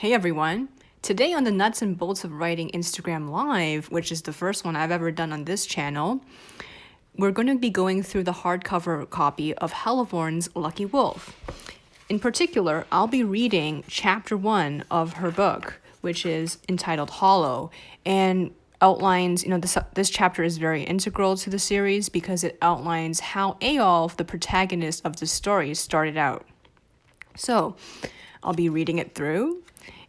Hey everyone! Today on the Nuts and Bolts of Writing Instagram Live, which is the first one I've ever done on this channel, we're going to be going through the hardcover copy of Helevorn's Lucky Wolf. In particular, I'll be reading chapter 1 of her book, which is entitled Hollow, and outlines, this chapter is very integral to the series because it outlines how Eyolf, the protagonist of the story, started out. So, I'll be reading it through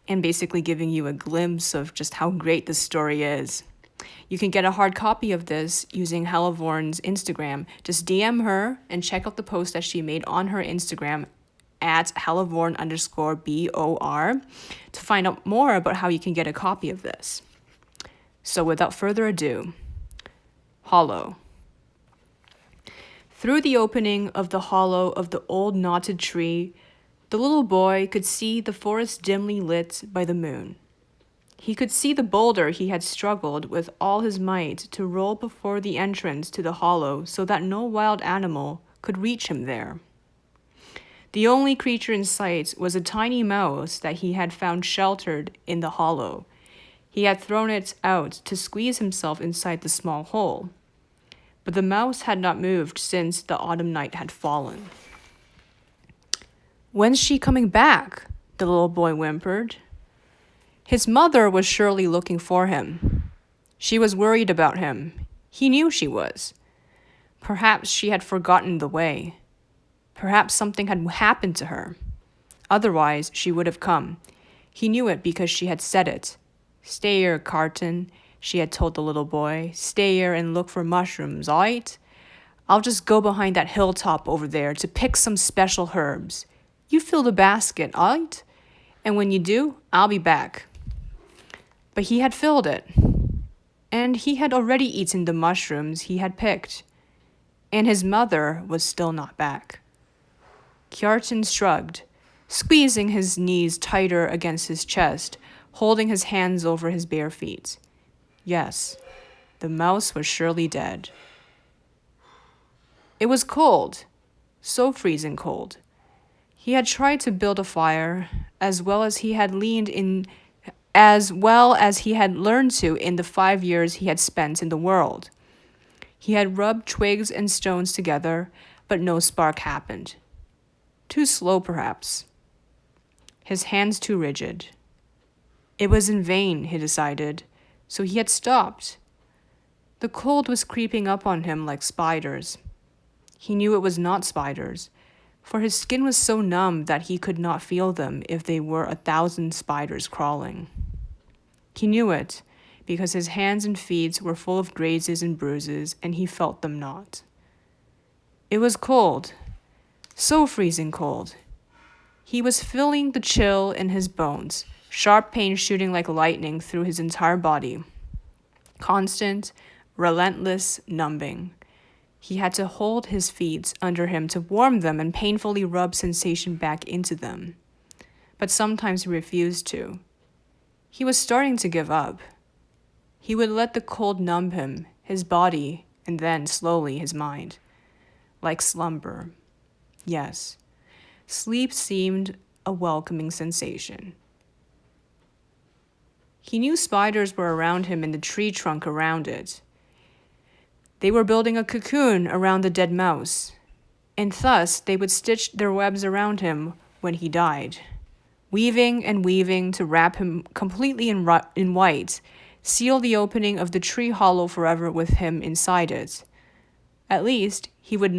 and basically giving you a glimpse of just how great the story is. You can get a hard copy of this using Helevorn's Instagram. Just DM her and check out the post that she made on her Instagram at Helevorn_BOR to find out more about how you can get a copy of this. So without further ado, Hollow. Through the opening of the hollow of the old knotted tree, the little boy could see the forest dimly lit by the moon. He could see the boulder he had struggled with all his might to roll before the entrance to the hollow so that no wild animal could reach him there. The only creature in sight was a tiny mouse that he had found sheltered in the hollow. He had thrown it out to squeeze himself inside the small hole. But the mouse had not moved since the autumn night had fallen. "When's she coming back?" the little boy whimpered. His mother was surely looking for him. She was worried about him. He knew she was. Perhaps she had forgotten the way. Perhaps something had happened to her. Otherwise, she would have come. He knew it because she had said it. "Stay here, Carton," she had told the little boy. "Stay here and look for mushrooms, alright? I'll just go behind that hilltop over there to pick some special herbs. You fill the basket, alright? And when you do, I'll be back." But he had filled it. And he had already eaten the mushrooms he had picked. And his mother was still not back. Kjartan shrugged, squeezing his knees tighter against his chest, holding his hands over his bare feet. Yes, the mouse was surely dead. It was cold, so freezing cold. He had tried to build a fire, as well as he had learned to in the 5 years he had spent in the world. He had rubbed twigs and stones together, but no spark happened. Too slow, perhaps. His hands too rigid. It was in vain, he decided, so he had stopped. The cold was creeping up on him like spiders. He knew it was not spiders, for his skin was so numb that he could not feel them if they were 1,000 spiders crawling. He knew it because his hands and feet were full of grazes and bruises, and he felt them not. It was cold, so freezing cold. He was feeling the chill in his bones, sharp pain shooting like lightning through his entire body. Constant, relentless numbing. He had to hold his feet under him to warm them and painfully rub sensation back into them. But sometimes he refused to. He was starting to give up. He would let the cold numb him, his body, and then, slowly, his mind. Like slumber. Yes, sleep seemed a welcoming sensation. He knew spiders were around him in the tree trunk around it. They were building a cocoon around the dead mouse, and thus they would stitch their webs around him when he died, weaving and weaving to wrap him completely in white, seal the opening of the tree hollow forever with him inside it. At least he would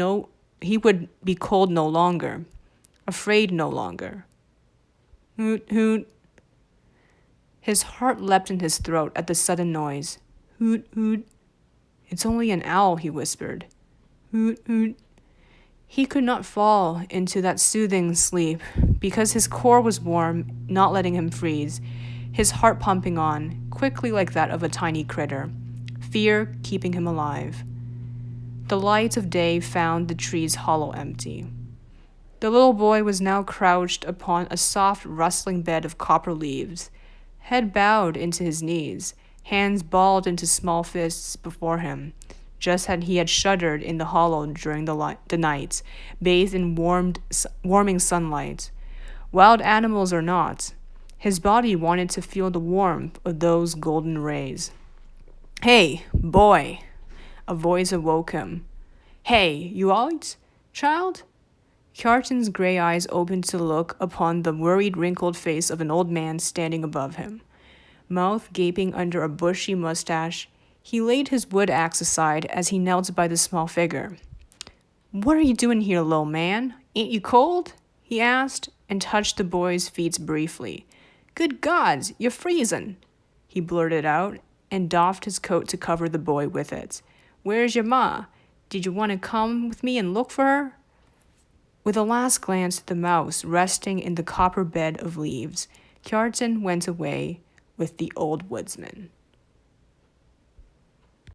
be cold no longer, afraid no longer. Hoot, hoot. His heart leapt in his throat at the sudden noise. Hoot, hoot. "It's only an owl," he whispered. Hoot, hoot. He could not fall into that soothing sleep because his core was warm, not letting him freeze, his heart pumping on, quickly like that of a tiny critter, fear keeping him alive. The light of day found the tree's hollow empty. The little boy was now crouched upon a soft, rustling bed of copper leaves, head bowed into his knees, hands balled into small fists before him, just as he had shuddered in the hollow during the night, bathed in warming sunlight. Wild animals or not, His body wanted to feel the warmth of those golden rays. Hey, boy! A voice awoke him. Hey, you out, child? Kjartan's gray eyes opened to look upon the worried, wrinkled face of an old man standing above him. Mouth gaping under a bushy mustache, he laid his wood axe aside as he knelt by the small figure. What are you doing here, little man? Ain't you cold? He asked, and touched the boy's feet briefly. Good gods, you're freezing, he blurted out, and doffed his coat to cover the boy with it. Where's your ma? Did you want to come with me and look for her? With a last glance at the mouse resting in the copper bed of leaves, Kjartan went away with the old woodsman.